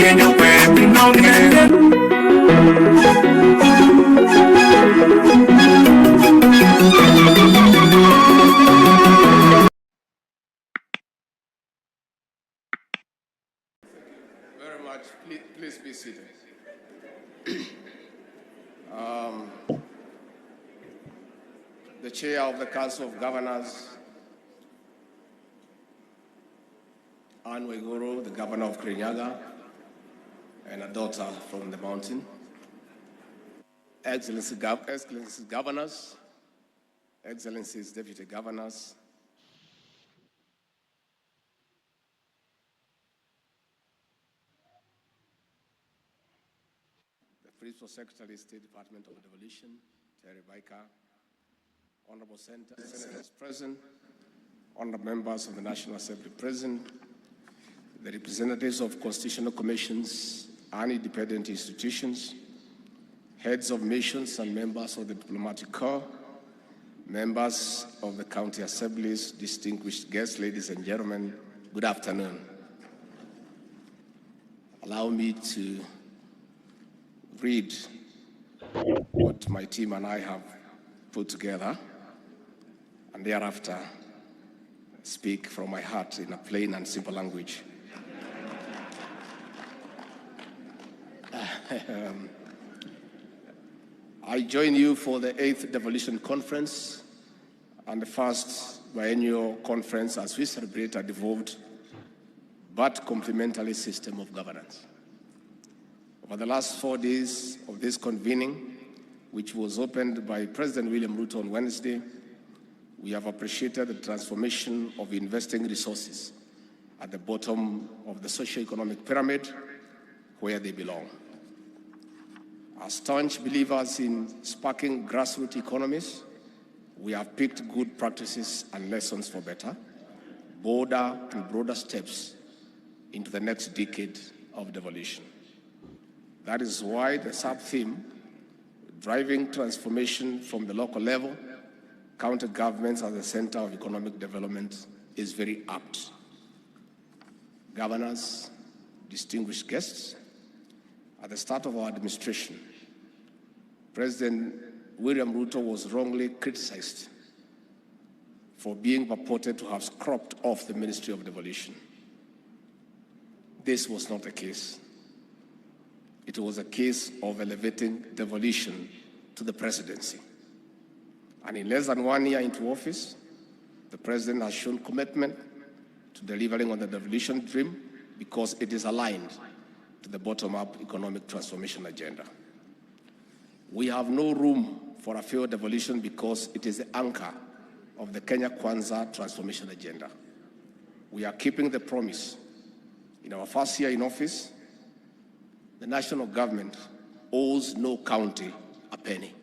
Very much. Please be seated. The Chair of the Council of Governors, Anne Waiguru, the Governor of Kirinyaga, and a daughter from the mountain. Excellencies Governors, Excellencies Deputy Governors, the Principal Secretary, State Department of Devolution, Terry Baika, Honorable Senators present, Honorable Members of the National Assembly present, the representatives of constitutional commissions and independent institutions, heads of missions and members of the diplomatic corps, members of the county assemblies, distinguished guests, ladies and gentlemen, good afternoon. Allow me to read what my team and I have put together, and thereafter speak from my heart in a plain and simple language. I join you for the 8th Devolution Conference and the first biennial conference as we celebrate a devolved but complementary system of governance. Over the last 4 days of this convening, which was opened by President William Ruto on Wednesday, we have appreciated the transformation of investing resources at the bottom of the socio-economic pyramid where they belong. As staunch believers in sparking grassroots economies, we have picked good practices and lessons for better, bolder and broader steps into the next decade of devolution. That is why the sub-theme, driving transformation from the local level, county governments as the center of economic development, is very apt. Governors, distinguished guests, at the start of our administration, President William Ruto was wrongly criticized for being purported to have scrubbed off the Ministry of Devolution. This was not the case. It was a case of elevating devolution to the presidency. And in less than 1 year into office, the president has shown commitment to delivering on the devolution dream because it is aligned to the bottom-up economic transformation agenda. We have no room for a failed devolution because it is the anchor of the Kenya Kwanza transformation agenda. We are keeping the promise. In our first year in office, the national government owes no county a penny.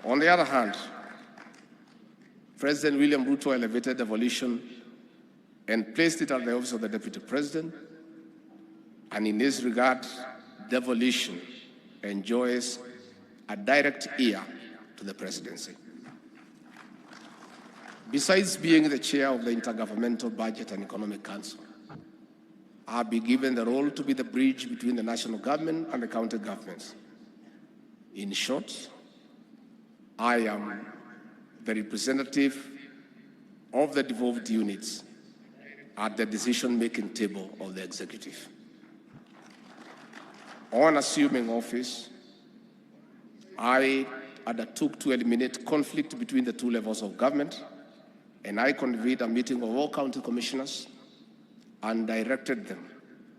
On the other hand, President William Ruto elevated devolution and placed it at the office of the Deputy President, and in this regard, devolution enjoys a direct ear to the presidency. Besides being the chair of the Intergovernmental Budget and Economic Council, I've been given the role to be the bridge between the national government and the county governments. In short, I am the representative of the devolved units at the decision-making table of the executive. On assuming office, I undertook to eliminate conflict between the two levels of government, and I convened a meeting of all county commissioners and directed them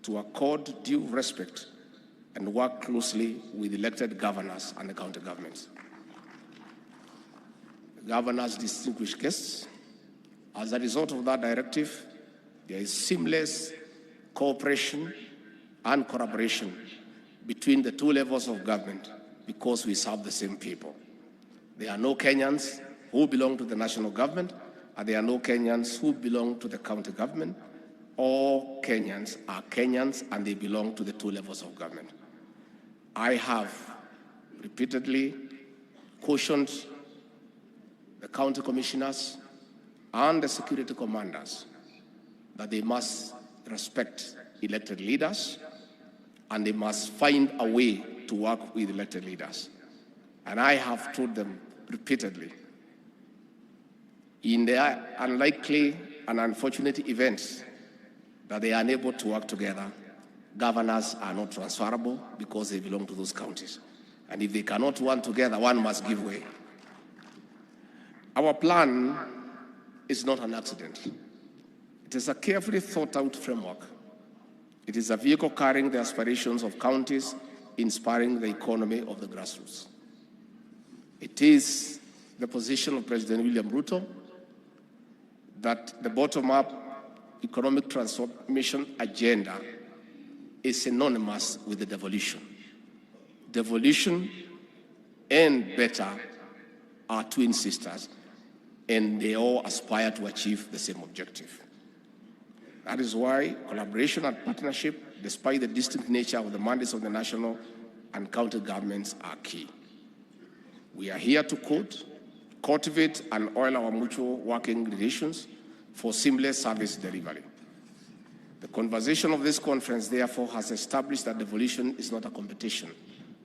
to accord due respect and work closely with elected governors and the county governments. Governors, distinguished guests, as a result of that directive, there is seamless cooperation and collaboration between the two levels of government because we serve the same people. There are no Kenyans who belong to the national government, and there are no Kenyans who belong to the county government. All Kenyans are Kenyans, and they belong to the two levels of government. I have repeatedly cautioned the county commissioners and the security commanders that they must respect elected leaders, and they must find a way to work with elected leaders. And I have told them repeatedly, in their unlikely and unfortunate events that they are unable to work together, governors are not transferable because they belong to those counties. And if they cannot work together, one must give way. Our plan is not an accident. It is a carefully thought out framework. It is a vehicle carrying the aspirations of counties, inspiring the economy of the grassroots. It is the position of President William Ruto that the bottom-up economic transformation agenda is synonymous with the devolution. Devolution and better are twin sisters, and they all aspire to achieve the same objective. That is why collaboration and partnership, despite the distinct nature of the mandates of the national and county governments, are key. We are here to cultivate and oil our mutual working relations for seamless service delivery. The conversation of this conference, therefore, has established that devolution is not a competition,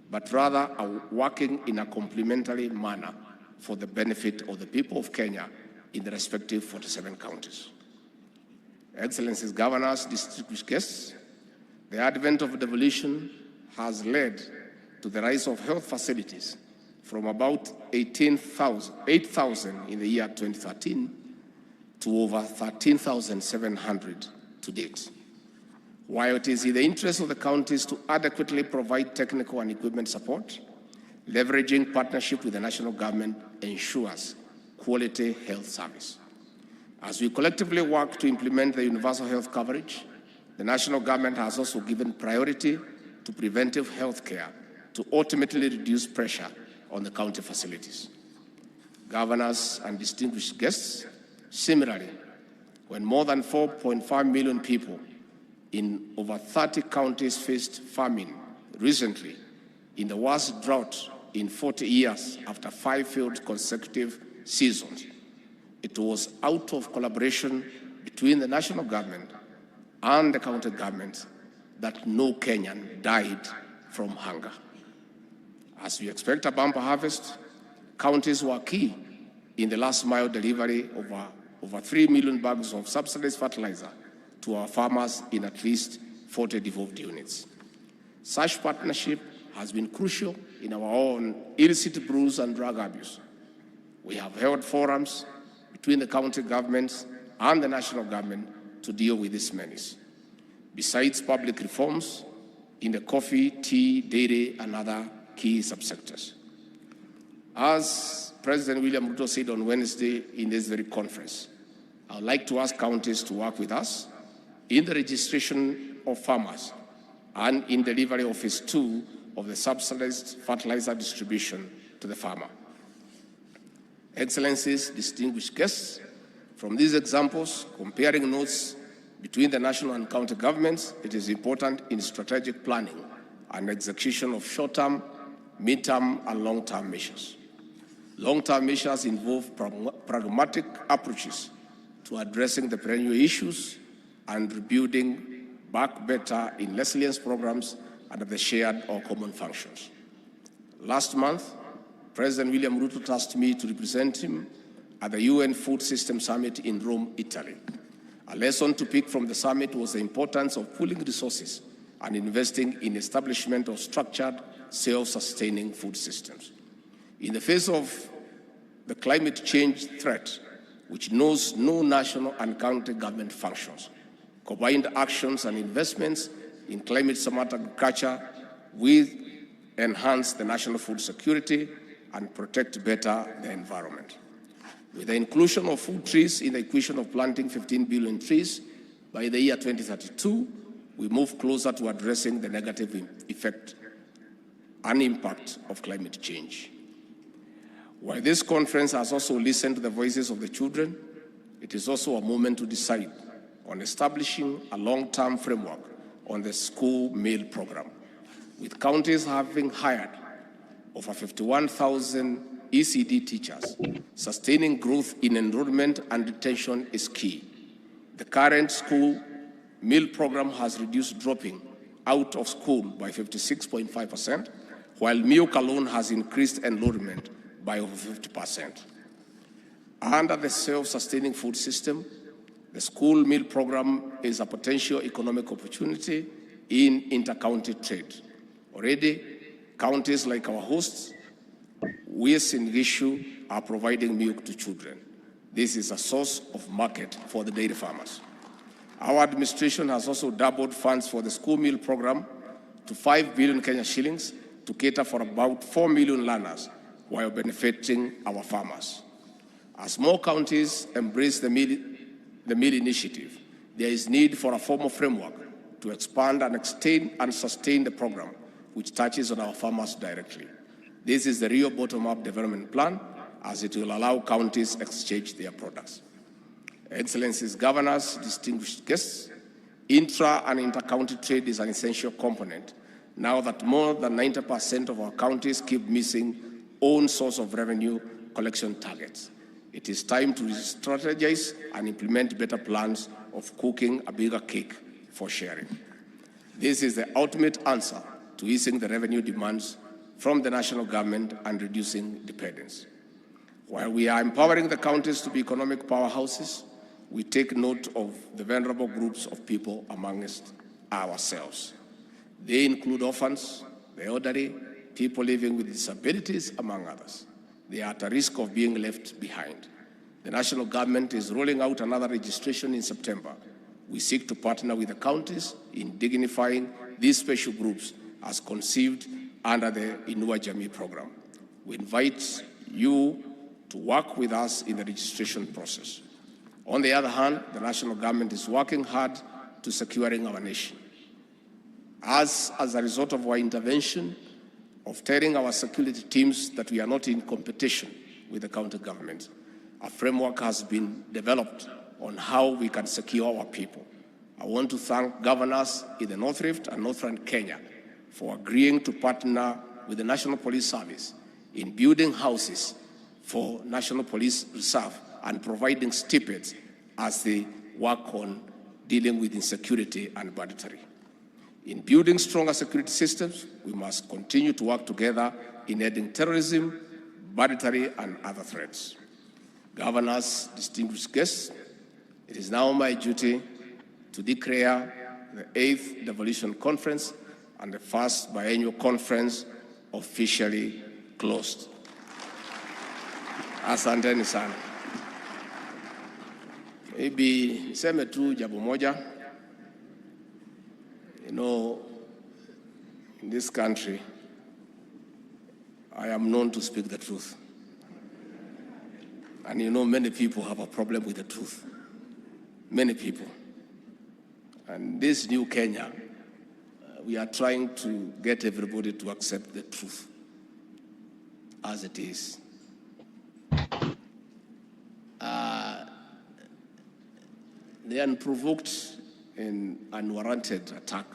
but rather a working in a complementary manner for the benefit of the people of Kenya in the respective 47 counties. Excellencies, governors, distinguished guests, the advent of devolution has led to the rise of health facilities from about 8,000 in the year 2013 to over 13,700 to date. While it is in the interest of the counties to adequately provide technical and equipment support, leveraging partnership with the national government ensures quality health service. As we collectively work to implement the universal health coverage, the national government has also given priority to preventive health care to ultimately reduce pressure on the county facilities. Governors and distinguished guests, similarly, when more than 4.5 million people in over 30 counties faced famine recently, in the worst drought in 40 years after 5 failed consecutive seasons, it was out of collaboration between the national government and the county governments that no Kenyan died from hunger. As we expect a bumper harvest, counties were key in the last mile delivery of over 3 million bags of subsidized fertilizer to our farmers in at least 40 devolved units. Such partnership has been crucial in our own illicit brews and drug abuse. We have held forums between the county governments and the national government to deal with this menace. Besides public reforms in the coffee, tea, dairy, and other key subsectors. As President William Ruto said on Wednesday in this very conference, I would like to ask counties to work with us in the registration of farmers and in delivery of phase 2 of the subsidized fertilizer distribution to the farmer. Excellencies, distinguished guests, from these examples, comparing notes between the national and county governments, it is important in strategic planning and execution of short-term, mid-term, and long-term measures. Long-term measures involve pragmatic approaches to addressing the perennial issues and rebuilding back better in resilience programs under the shared or common functions. Last month, President William Ruto tasked me to represent him at the UN Food System Summit in Rome, Italy. A lesson to pick from the summit was the importance of pooling resources and investing in establishment of structured, self-sustaining food systems. In the face of the climate change threat, which knows no national and county government functions, combined actions and investments in climate-smart agriculture will enhance the national food security and protect better the environment. With the inclusion of food trees in the equation of planting 15 billion trees by the year 2032, we move closer to addressing the negative effect and impact of climate change. While this conference has also listened to the voices of the children, it is also a moment to decide on establishing a long-term framework on the school meal program, with counties having hired over 51,000 ECD teachers. Sustaining growth in enrollment and retention is key. The current school meal program has reduced dropping out of school by 56.5%, while milk alone has increased enrollment by over 50%. Under the self-sustaining food system, the school meal program is a potential economic opportunity in inter-county trade. Already, counties like our hosts, West in Gishu, are providing milk to children. This is a source of market for the dairy farmers. Our administration has also doubled funds for the school meal program to 5 billion Kenya shillings to cater for about 4 million learners while benefiting our farmers. As more counties embrace the meal initiative, there is need for a formal framework to expand and extend and sustain the program, which touches on our farmers directly. This is the real bottom-up development plan, as it will allow counties exchange their products. Excellencies, governors, distinguished guests, intra- and inter-county trade is an essential component now that more than 90% of our counties keep missing own source of revenue collection targets. It is time to strategize and implement better plans of cooking a bigger cake for sharing. This is the ultimate answer to easing the revenue demands from the national government and reducing dependence. While we are empowering the counties to be economic powerhouses, we take note of the vulnerable groups of people amongst ourselves. They include orphans, the elderly, people living with disabilities, among others. They are at a risk of being left behind. The national government is rolling out another registration in September. We seek to partner with the counties in dignifying these special groups as conceived under the Inua Jamii program. We invite you to work with us in the registration process. On the other hand, the national government is working hard to securing our nation. As a result of our intervention, of telling our security teams that we are not in competition with the county government, a framework has been developed on how we can secure our people. I want to thank governors in the North Rift and Northern Kenya for agreeing to partner with the National Police Service in building houses for National Police Reserve and providing stipends as they work on dealing with insecurity and banditry. In building stronger security systems, we must continue to work together in ending terrorism, banditry, and other threats. Governors, distinguished guests, it is now my duty to declare the 8th Devolution Conference and the first biennial conference officially closed. Asanteni sana. Maybe niseme tu jambo moja. You know, in this country, I am known to speak the truth. And you know, many people have a problem with the truth. Many people. And this new Kenya, we are trying to get everybody to accept the truth as it is. The unprovoked and unwarranted attack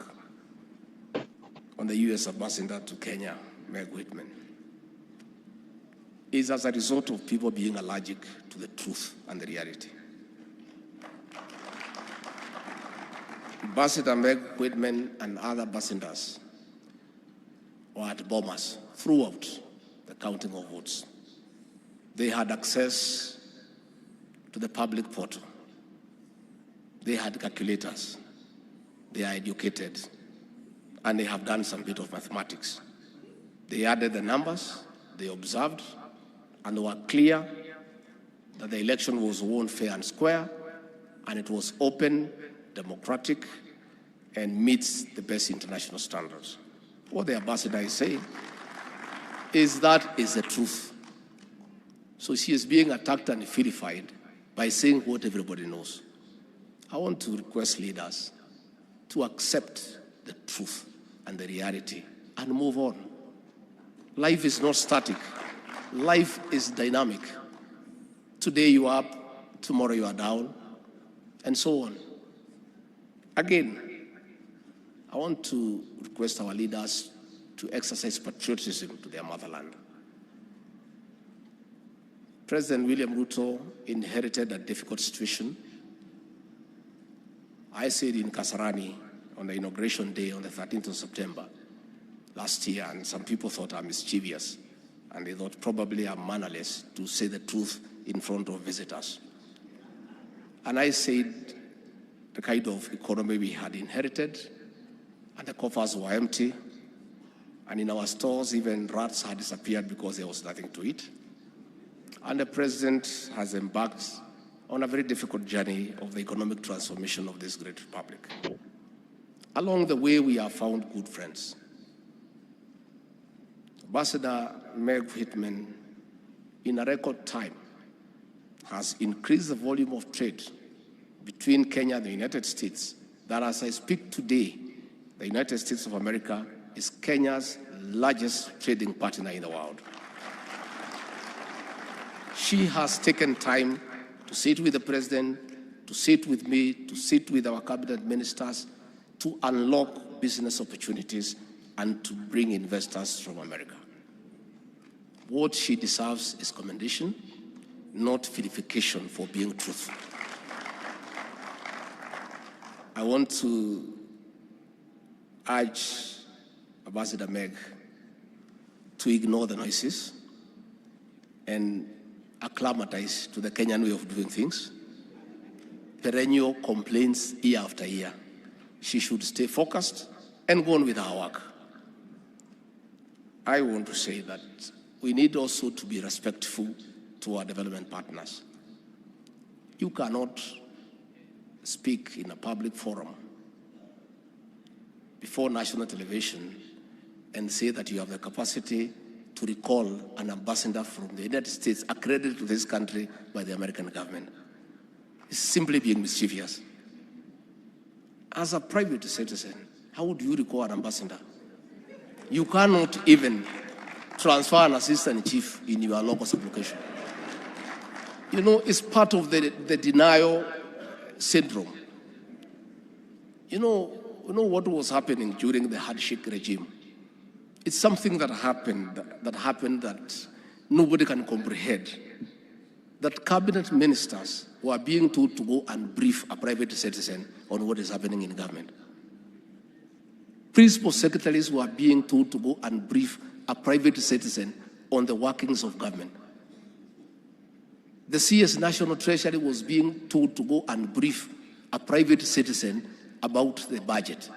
on the U.S. ambassador to Kenya, Meg Whitman, is as a result of people being allergic to the truth and the reality. Ambassador Meg Whitman and other ambassadors were at bombers throughout the counting of votes. They had access to the public portal. They had calculators. They are educated. And they have done some bit of mathematics. They added the numbers, they observed, and were clear that the election was won fair and square, and it was open, democratic, and meets the best international standards. What the ambassador is saying is that is the truth. So she is being attacked and vilified by saying what everybody knows. I want to request leaders to accept the truth and the reality and move on. Life is not static. Life is dynamic. Today you are up, tomorrow you are down, and so on. Again, I want to request our leaders to exercise patriotism to their motherland. President William Ruto inherited a difficult situation I said in Kasarani on the inauguration day on the 13th of September last year, and some people thought I'm mischievous, and they thought probably I'm mannerless to say the truth in front of visitors. And I said the kind of economy we had inherited, and the coffers were empty, and in our stores even rats had disappeared because there was nothing to eat. And the president has embarked on a very difficult journey of the economic transformation of this great republic. Along the way, we have found good friends. Ambassador Meg Whitman, in a record time, has increased the volume of trade between Kenya and the United States, that as I speak today, the United States of America is Kenya's largest trading partner in the world. She has taken time to sit with the president, to sit with me, to sit with our cabinet ministers, to unlock business opportunities and to bring investors from America. What she deserves is commendation, not vilification for being truthful. I want to urge Ambassador Meg to ignore the noises and acclimatize to the Kenyan way of doing things. Perennial complaints year after year. She should stay focused and go on with her work. I want to say that we need also to be respectful to our development partners. You cannot speak in a public forum before national television and say that you have the capacity to recall an ambassador from the United States accredited to this country by the American government. It's simply being mischievous. As a private citizen, how would you recall an ambassador? You cannot even transfer an assistant chief in your locus application. You know, it's part of the denial syndrome. You know what was happening during the hardship regime? It's something that happened that nobody can comprehend. That cabinet ministers were being told to go and brief a private citizen on what is happening in government. Principal secretaries were being told to go and brief a private citizen on the workings of government. The CS National Treasury was being told to go and brief a private citizen about the budget.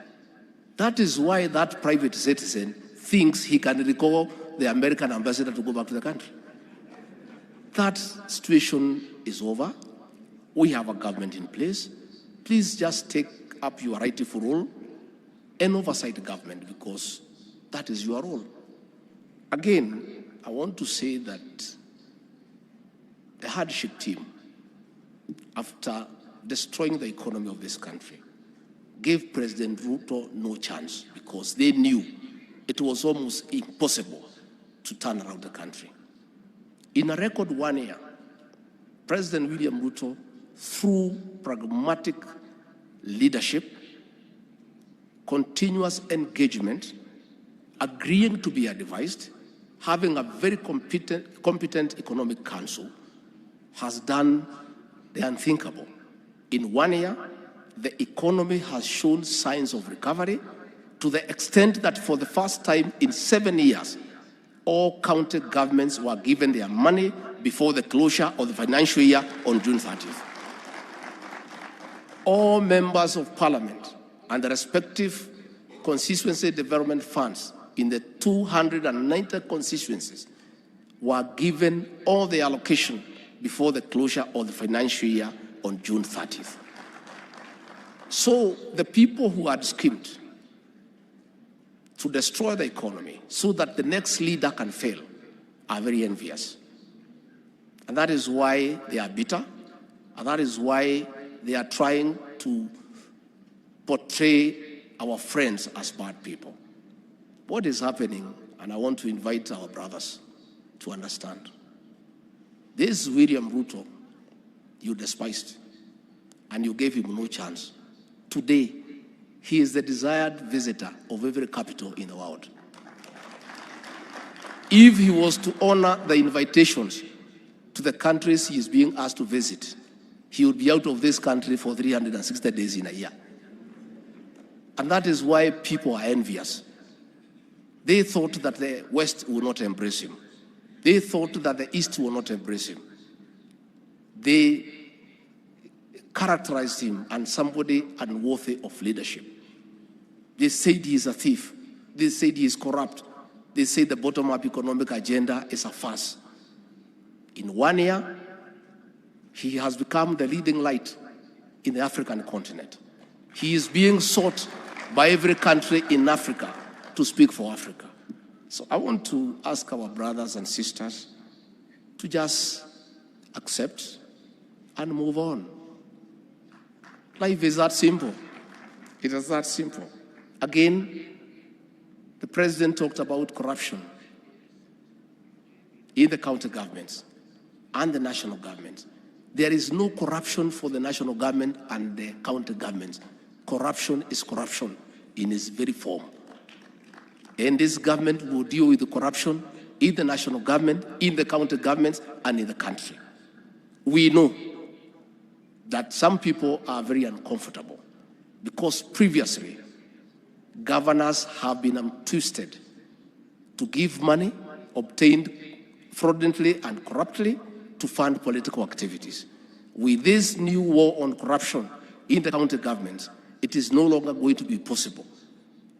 That is why that private citizen thinks he can recall the American ambassador to go back to the country. That situation is over. We have a government in place. Please just take up your rightful role and oversight the government, because that is your role. Again, I want to say that the hardship team, after destroying the economy of this country, gave President Ruto no chance, because they knew it was almost impossible to turn around the country. In a record 1 year, President William Ruto, through pragmatic leadership, continuous engagement, agreeing to be advised, having a very competent economic council, has done the unthinkable. In 1 year, the economy has shown signs of recovery, to the extent that for the first time in 7 years, all county governments were given their money before the closure of the financial year on June 30th. All members of parliament and the respective constituency development funds in the 290 constituencies were given all the allocation before the closure of the financial year on June 30th. So the people who had schemed to destroy the economy so that the next leader can fail are very envious. And that is why they are bitter, and that is why they are trying to portray our friends as bad people. What is happening, and I want to invite our brothers to understand, this William Ruto you despised, and you gave him no chance. Today, he is the desired visitor of every capital in the world. If he was to honor the invitations to the countries he is being asked to visit, he would be out of this country for 360 days in a year. And that is why people are envious. They thought that the West would not embrace him. They thought that the East would not embrace him. They characterized him as somebody unworthy of leadership. They said he is a thief. They said he is corrupt. They say the bottom-up economic agenda is a farce. In 1 year, he has become the leading light in the African continent. He is being sought by every country in Africa to speak for Africa. So I want to ask our brothers and sisters to just accept and move on. Life is that simple. It is that simple. Again, the president talked about corruption in the county governments and the national government. There is no corruption for the national government and the county governments. Corruption is corruption in its very form. And this government will deal with the corruption in the national government, in the county governments, and in the country. We know that some people are very uncomfortable because previously governors have been twisted to give money obtained fraudulently and corruptly to fund political activities. With this new war on corruption in the county governments, it is no longer going to be possible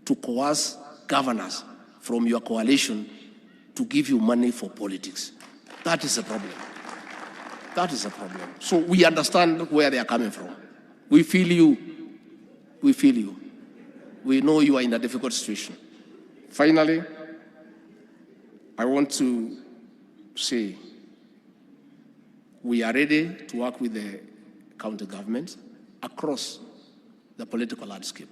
to coerce governors from your coalition to give you money for politics. That is a problem. That is a problem. So we understand where they are coming from. We feel you. We feel you. We know you are in a difficult situation. Finally, I want to say we are ready to work with the county governments across the political landscape.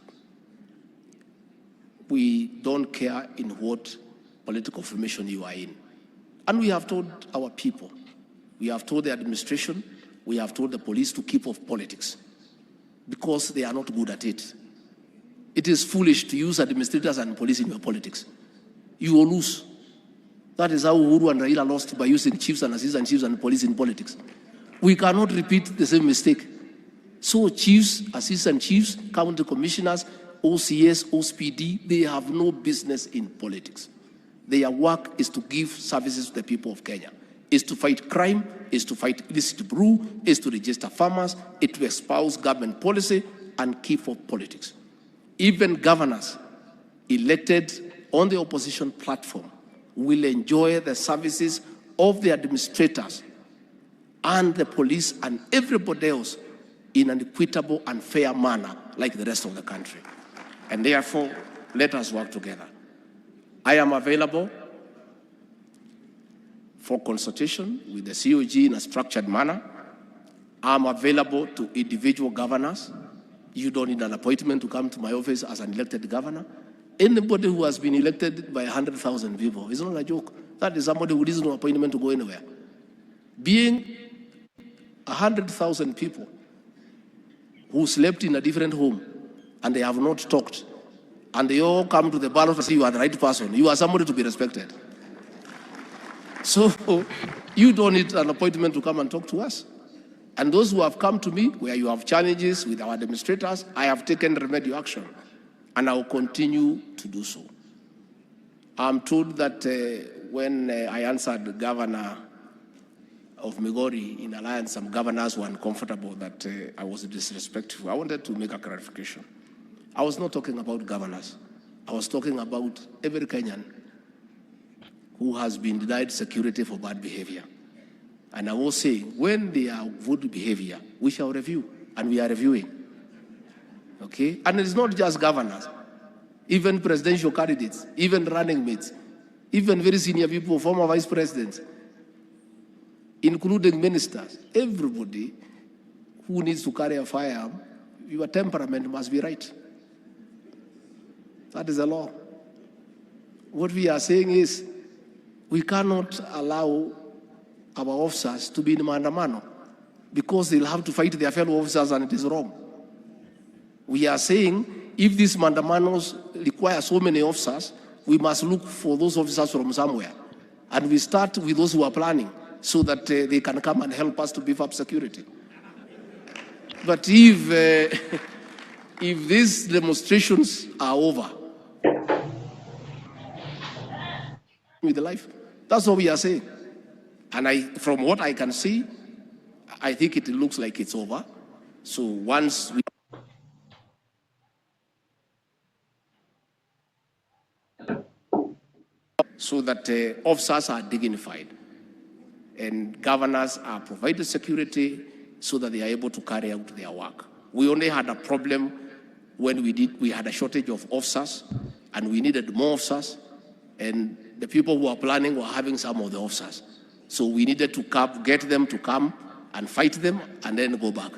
We don't care in what political formation you are in. And we have told our people, we have told the administration, we have told the police to keep off politics because they are not good at it. It is foolish to use administrators and police in your politics. You will lose. That is how Uhuru and Raila lost by using chiefs and assistant chiefs and police in politics. We cannot repeat the same mistake. So chiefs, assistant chiefs, county commissioners, OCS, OSPD, they have no business in politics. Their work is to give services to the people of Kenya. Is to fight crime, is to fight illicit brew, is to register farmers, is to espouse government policy and keep off politics. Even governors elected on the opposition platform will enjoy the services of the administrators and the police and everybody else in an equitable and fair manner like the rest of the country. And therefore, let us work together. I am available for consultation with the COG in a structured manner. I'm available to individual governors. You don't need an appointment to come to my office as an elected governor. Anybody who has been elected by 100,000 people, it's not a joke. That is somebody who needs no appointment to go anywhere. Being 100,000 people who slept in a different home and they have not talked, and they all come to the ballot and say you are the right person. You are somebody to be respected. So you don't need an appointment to come and talk to us. And those who have come to me, where you have challenges with our administrators, I have taken remedial action, and I will continue to do so. I'm told that when I answered the governor of Migori in Alliance, some governors were uncomfortable that I was disrespectful. I wanted to make a clarification. I was not talking about governors. I was talking about every Kenyan who has been denied security for bad behavior. And I was saying, when they are good behavior, we shall review, and we are reviewing. Okay? And it's not just governors, even presidential candidates, even running mates, even very senior people, former vice presidents, including ministers, everybody who needs to carry a firearm, your temperament must be right. That is the law. What we are saying is, we cannot allow our officers to be in maandamano because they'll have to fight their fellow officers, and it is wrong. We are saying, if these maandamanos require so many officers, we must look for those officers from somewhere. And we start with those who are planning so that they can come and help us to beef up security. But if these demonstrations are over with the life, that's what we are saying. And from what I can see, I think it looks like it's over. So once we so that officers are dignified and governors are provided security so that they are able to carry out their work. We only had a problem when we had a shortage of officers and we needed more officers, and the people who were planning were having some of the officers. So we needed to get them to come and fight them and then go back.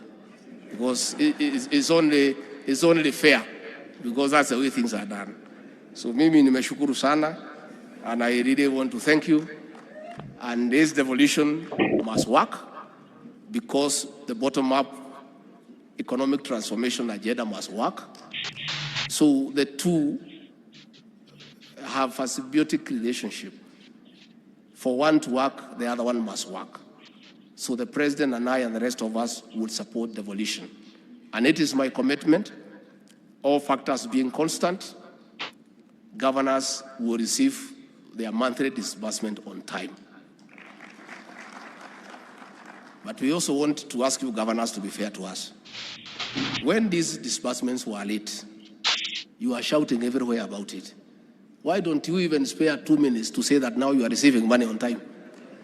Because it's only fair, because that's the way things are done. So mimi nimeshukuru sana, and I really want to thank you. And this devolution must work, because the bottom-up economic transformation agenda must work. So the two have a symbiotic relationship. For one to work, the other one must work. So the president and I and the rest of us would support devolution. And it is my commitment, all factors being constant, governors will receive their monthly disbursement on time. But we also want to ask you governors to be fair to us. When these disbursements were late, you are shouting everywhere about it. Why don't you even spare 2 minutes to say that now you are receiving money on time,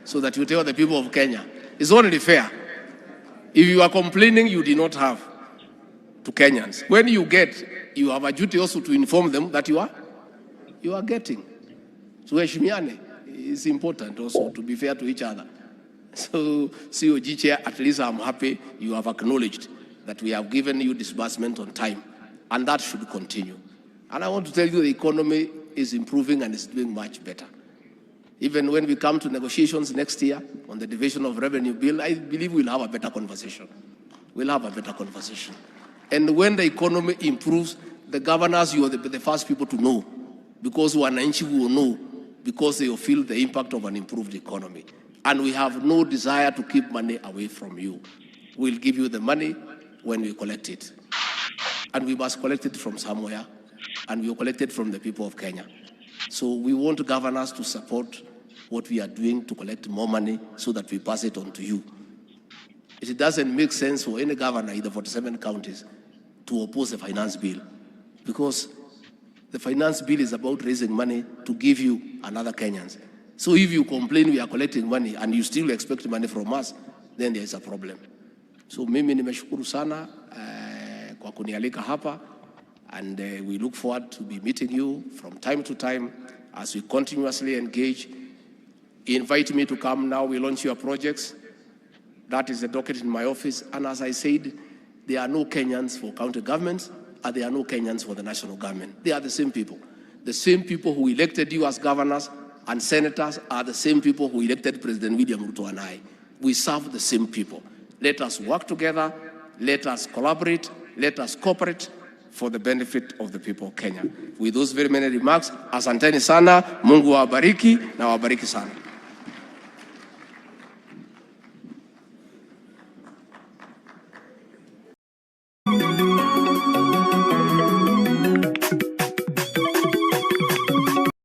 so that you tell the people of Kenya? It's only fair. If you are complaining you did not have to Kenyans, when you get, you have a duty also to inform them that you are getting. So heshimiane is important also, to be fair to each other. So COG Chair, at least I'm happy you have acknowledged that we have given you disbursement on time, and that should continue. And I want to tell you the economy is improving and is doing much better. Even when we come to negotiations next year on the division of revenue bill, I believe we'll have a better conversation. We'll have a better conversation. And when the economy improves, the governors, you are the first people to know, because wananchi will know, because they will feel the impact of an improved economy. And we have no desire to keep money away from you. We'll give you the money when we collect it. And we must collect it from somewhere, and we will collect it from the people of Kenya. So we want governors to support what we are doing to collect more money so that we pass it on to you. It doesn't make sense for any governor in the 47 counties to oppose the finance bill, because the finance bill is about raising money to give you another Kenyans. So if you complain we are collecting money and you still expect money from us, then there is a problem. So mimi nimeshukuru sana kwa kunialika hapa, and we look forward to be meeting you from time to time as we continuously engage. Invite me to come now, we launch your projects. That is the docket in my office. And as I said, there are no Kenyans for county governments, and there are no Kenyans for the national government. They are the same people. The same people who elected you as governors and senators are the same people who elected President William Ruto and I. We serve the same people. Let us work together, let us collaborate, let us cooperate for the benefit of the people of Kenya. With those very many remarks, asanteni sana, Mungu awabariki na wabariki sana.